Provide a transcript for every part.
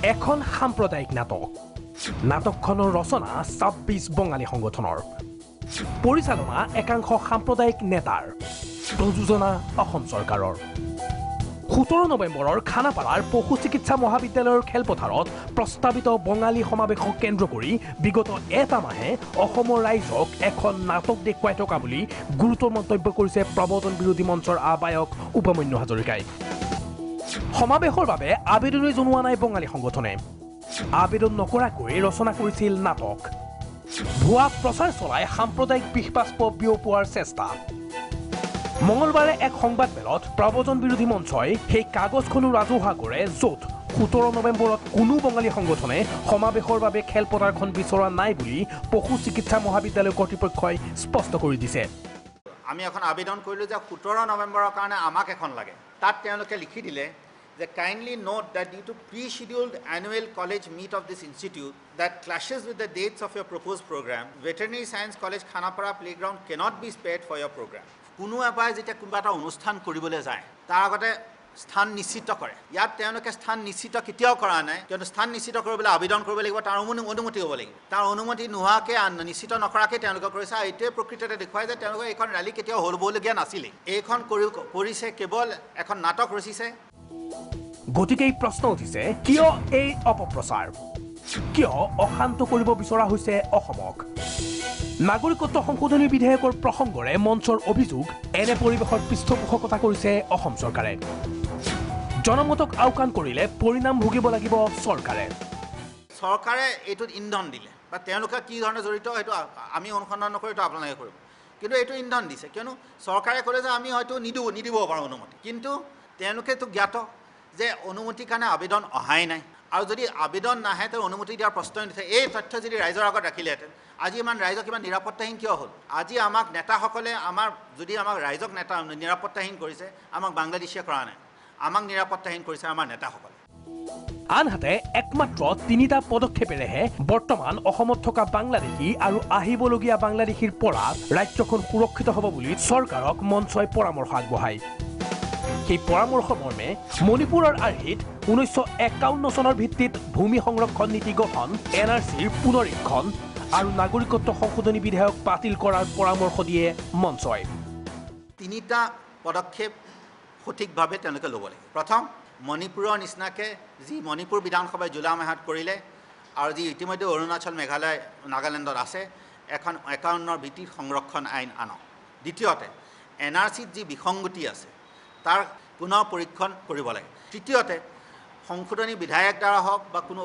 এখন সাম্প্ৰদায়িক নাটক নাটকখনৰ ৰচনা ২৬ বঙালী সংগঠনৰ পৰিচালনা একাংশ সাম্প্ৰদায়িক নেতাৰ প্ৰযোজনা অসম চৰকাৰৰ ১৭ নৱেম্বৰৰ খানাপাৰাৰ পশু চিকিৎসা মহাবিদ্যালয়ৰ খেলপথাৰত প্ৰস্তাৱিত বঙালী সমাৱেশক কেন্দ্ৰ কৰি বিগত এটা মাহে অসমৰ ৰাইজক এখন নাটক দেখুৱাই থকা বুলি গুৰুতৰ মন্তব্য কৰিছে প্ৰবৰ্তন বিৰোধী মঞ্চৰ আহ্বায়ক উপমন্যু হাজৰিকাই সমাৱেশৰ বাবে আবেদনই জনোৱা নাই বঙালী সংগঠনে আবেদন নকৰাকৈ ৰচনা কৰিছিল নাটক ভুৱা প্ৰচাৰ চলাই সাম্প্ৰদায়িক বিষবাষ্প বিয়পোৱাৰ চেষ্টা মঙলবাৰে এক সংবাদমেলত প্ৰবৰ্তন বিৰোধী মঞ্চই সেই কাগজখনো ৰাজহুৱা কৰে য'ত ১৭ নৱেম্বৰত কোনো বঙালী সংগঠনে সমাৱেশৰ বাবে খেলপথাৰখন বিচৰা নাই বুলি পশু চিকিৎসা মহাবিদ্যালয় কৰ্তৃপক্ষই স্পষ্ট কৰি দিছে আমি এখন আবেদন কৰিলোঁ যে ১৭ নৱেম্বৰৰ কাৰণে আমাক এখন লাগে তাত তেওঁলোকে লিখি দিলে যে kindly note that due to pre-scheduled annual college meet of this institute that clashes with the dates of your proposed program, Veterinary Science College Khanapara playground cannot be spared for your program. কোনো এবাৰ যেতিয়া কোনোবা এটা অনুষ্ঠান কৰিবলৈ যায় তাৰ আগতে স্থান নিশ্চিত কৰে ইয়াত তেওঁলোকে স্থান নিশ্চিত কেতিয়াও কৰা নাই কিয়নো স্থান নিশ্চিত কৰিবলৈ আবেদন কৰিব লাগিব তাৰ অনুমতি হ'ব লাগিব তাৰ অনুমতি নোহোৱাকৈ নিশ্চিত নকৰাকৈ তেওঁলোকে কৰিছে আৰু এইটোৱে প্ৰকৃততে দেখুৱাই যে তেওঁলোকে এইখন ৰেলী কেতিয়াও হ'বলগীয়া নাছিলে এইখন কৰিছে কেৱল এখন নাটক ৰচিছে গতিকে এই প্ৰশ্ন উঠিছে কিয় এই অপপ্ৰচাৰ কিয় অশান্ত কৰিব বিচৰা হৈছে অসমক নাগৰিকত্ব সংশোধনী বিধেয়কৰ প্ৰসংগৰে মঞ্চৰ অভিযোগ এনে পৰিৱেশৰ পৃষ্ঠপোষকতা কৰিছে অসম চৰকাৰে জনমতক আওকাণ কৰিলে পৰিণাম ভুগিব লাগিব চৰকাৰে এইটোত ইন্ধন দিলে বা তেওঁলোকে কি ধৰণে জড়িত সেইটো আমি অনুসন্ধান নকৰি এইটো আপোনালোকে কৰিব কিন্তু এইটো ইন্ধন দিছে কিয়নো চৰকাৰে ক'লে যে আমি হয়তো নিদিব পাৰোঁ অনুমতি কিন্তু তেওঁলোকেতো জ্ঞাত যে অনুমতিৰ কাৰণে আবেদন অহাই নাই আৰু যদি আবেদন নাহে তেওঁ অনুমতি দিয়াৰ প্ৰশ্নই নুঠে এই তথ্য যদি ৰাইজৰ আগত ৰাখিলেহেঁতেন আজি ইমান ৰাইজক ইমান নিৰাপত্তাহীন কিয় হ'ল আজি আমাক নেতাসকলে আমাক ৰাইজক নিৰাপত্তাহীন কৰিছে আমাক বাংলাদেশীয়ে কৰা নাই আমাক নিৰাপত্তাহীন কৰিছে আমাৰ নেতাসকলে আনহাতে একমাত্ৰ তিনিটা পদক্ষেপেৰেহে বৰ্তমান অসমত থকা বাংলাদেশী আৰু আহিবলগীয়া বাংলাদেশীৰ পৰা ৰাজ্যখন সুৰক্ষিত হ'ব বুলি চৰকাৰক মঞ্চই পৰামৰ্শ আগবঢ়ায় সেই পৰামৰ্শ মৰ্মে মণিপুৰৰ আৰ্হিত ১৯৫১ চনৰ ভিত্তিত ভূমি সংৰক্ষণ নীতি গঠন NRCৰ পুনৰীক্ষণ আৰু নাগৰিকত্ব সংশোধনী বিধেয়ক বাতিল কৰাৰ পৰামৰ্শ দিয়ে মঞ্চই তিনিটা পদক্ষেপ সঠিকভাৱে তেওঁলোকে ল'ব লাগে প্ৰথম মণিপুৰৰ নিচিনাকৈ যি মণিপুৰ বিধানসভাই জুলাই মাহত কৰিলে আৰু যি ইতিমধ্যে অৰুণাচল মেঘালয় নাগালেণ্ডত আছে এখন ৫১ৰ ভিত্তিত সংৰক্ষণ আইন আনক দ্বিতীয়তে NRCত যি বিসংগতি আছে তাৰ পুনৰ পৰীক্ষণ কৰিব লাগে তৃতীয়তে সংশোধনী বিধায়ক দ্বাৰা হওক বা কোনো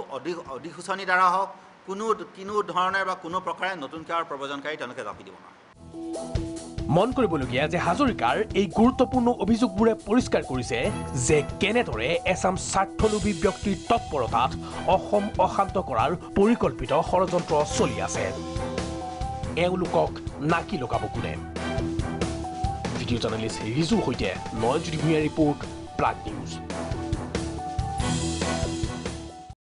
অধিসূচনী দ্বাৰা হওক কোনো ধৰণৰ বা কোনো প্ৰকাৰে নতুনকৈ আৰু প্ৰব্ৰজনকাৰী তেওঁলোকে জাপি দিব নোৱাৰে মন কৰিবলগীয়া যে হাজৰিকাৰ এই গুৰুত্বপূৰ্ণ অভিযোগবোৰে পৰিষ্কাৰ কৰিছে যে কেনেদৰে এচাম স্বাৰ্থলোভী ব্যক্তিৰ তৎপৰতাত অসম অশান্ত কৰাৰ পৰিকল্পিত ষড়যন্ত্ৰ চলি আছে এওঁলোকক নাকি লগাব কোনে ভিডিঅ' জাৰ্নেলিষ্ট ৰিজুৰ সৈতে নয়নজ্যোতি ভূঞাৰ ৰিপৰ্ট প্ৰাগ নিউজ